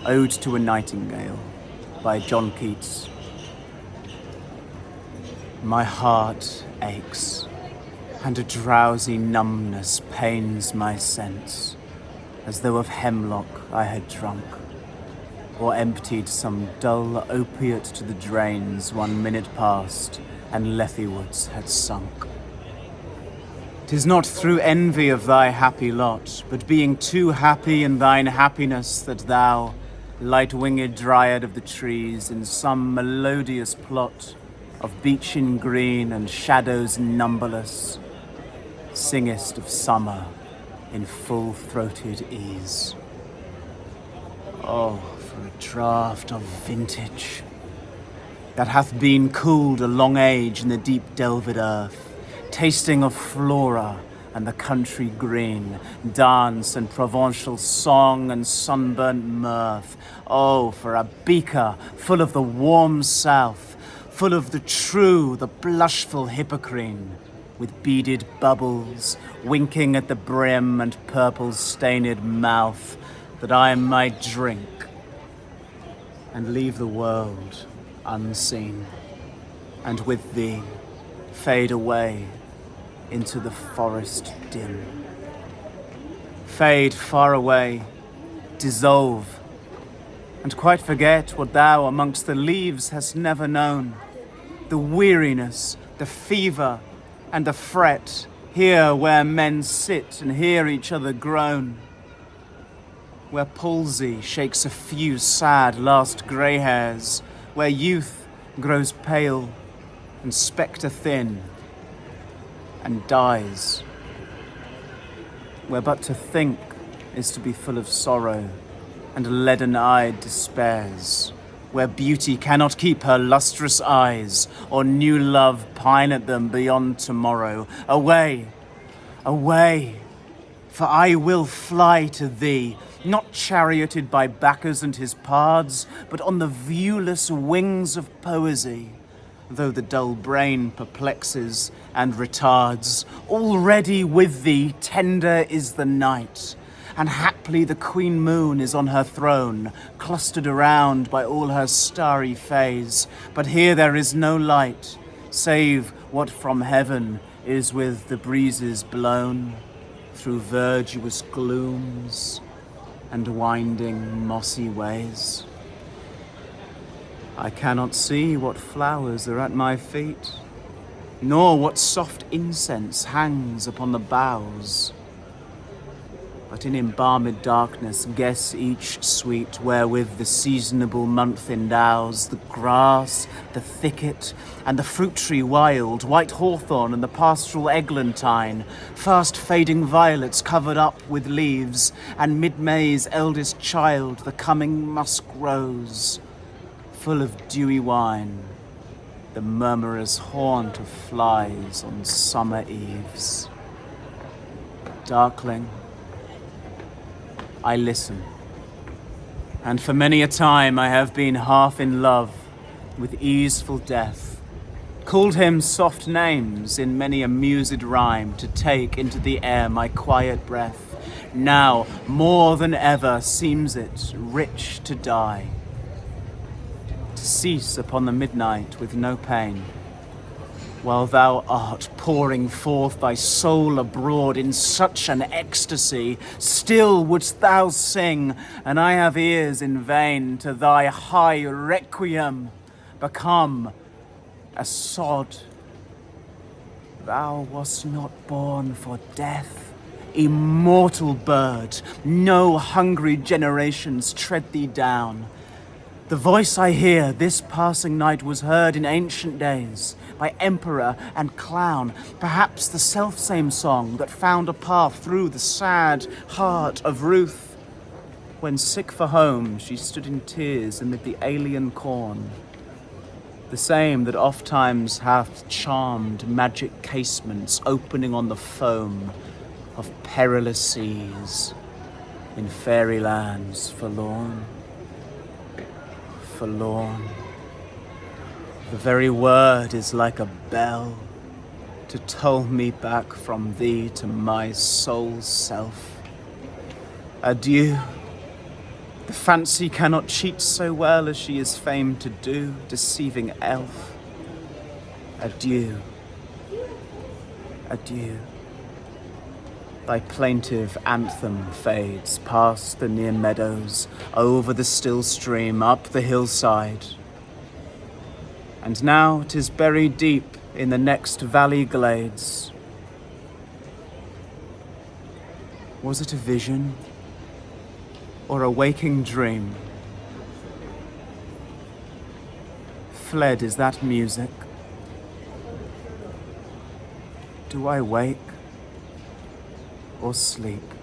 Ode to a Nightingale by John Keats. My heart aches, and a drowsy numbness pains my sense, as though of hemlock I had drunk, or emptied some dull opiate to the drains 1 minute past, and Lethe-wards had sunk. 'Tis not through envy of thy happy lot, but being too happy in thine happiness, that thou, light-winged Dryad of the trees, in some melodious plot of beechen green and shadows numberless, singest of summer in full-throated ease. Oh, for a draught of vintage that hath been cooled a long age in the deep delved earth, tasting of Flora and the country green, dance and Provençal song and sunburnt mirth. Oh, for a beaker full of the warm south, full of the true, the blushful Hippocrene, with beaded bubbles, winking at the brim and purple-stained mouth, that I might drink and leave the world unseen, and with thee fade away into the forest dim. Fade far away, dissolve, and quite forget what thou amongst the leaves hast never known. The weariness, the fever, and the fret, here where men sit and hear each other groan. Where palsy shakes a few sad last grey hairs, where youth grows pale and spectre thin and dies, where but to think is to be full of sorrow and leaden-eyed despairs, where beauty cannot keep her lustrous eyes, or new love pine at them beyond tomorrow. Away, away, for I will fly to thee, not charioted by Bacchus and his pards, but on the viewless wings of poesy. Though the dull brain perplexes and retards, already with thee tender is the night, and haply the queen moon is on her throne, clustered around by all her starry fays. But here there is no light, save what from heaven is with the breezes blown, through verdurous glooms and winding mossy ways. I cannot see what flowers are at my feet, nor what soft incense hangs upon the boughs, but in embalmed darkness guess each sweet wherewith the seasonable month endows the grass, the thicket, and the fruit tree wild, white hawthorn and the pastoral eglantine, fast fading violets covered up with leaves, and mid-May's eldest child, the coming musk rose, full of dewy wine, the murmurous haunt of flies on summer eves. Darkling, I listen, and for many a time I have been half in love with easeful death, called him soft names in many a mused rhyme to take into the air my quiet breath. Now, more than ever, seems it rich to die, to cease upon the midnight with no pain, while thou art pouring forth thy soul abroad in such an ecstasy. Still wouldst thou sing, and I have ears in vain, to thy high requiem, become a sod. Thou wast not born for death, immortal bird, no hungry generations tread thee down. The voice I hear this passing night was heard in ancient days by emperor and clown, perhaps the selfsame song that found a path through the sad heart of Ruth, when sick for home she stood in tears amid the alien corn, the same that ofttimes hath charmed magic casements opening on the foam of perilous seas in fairy lands forlorn. Forlorn. The very word is like a bell to toll me back from thee to my soul's self. Adieu, The fancy cannot cheat so well as she is famed to do, deceiving elf. Adieu, adieu. Thy plaintive anthem fades past the near meadows, over the still stream, up the hillside. And now 'tis buried deep in the next valley glades. Was it a vision or a waking dream? Fled is that music. Do I wake or sleep?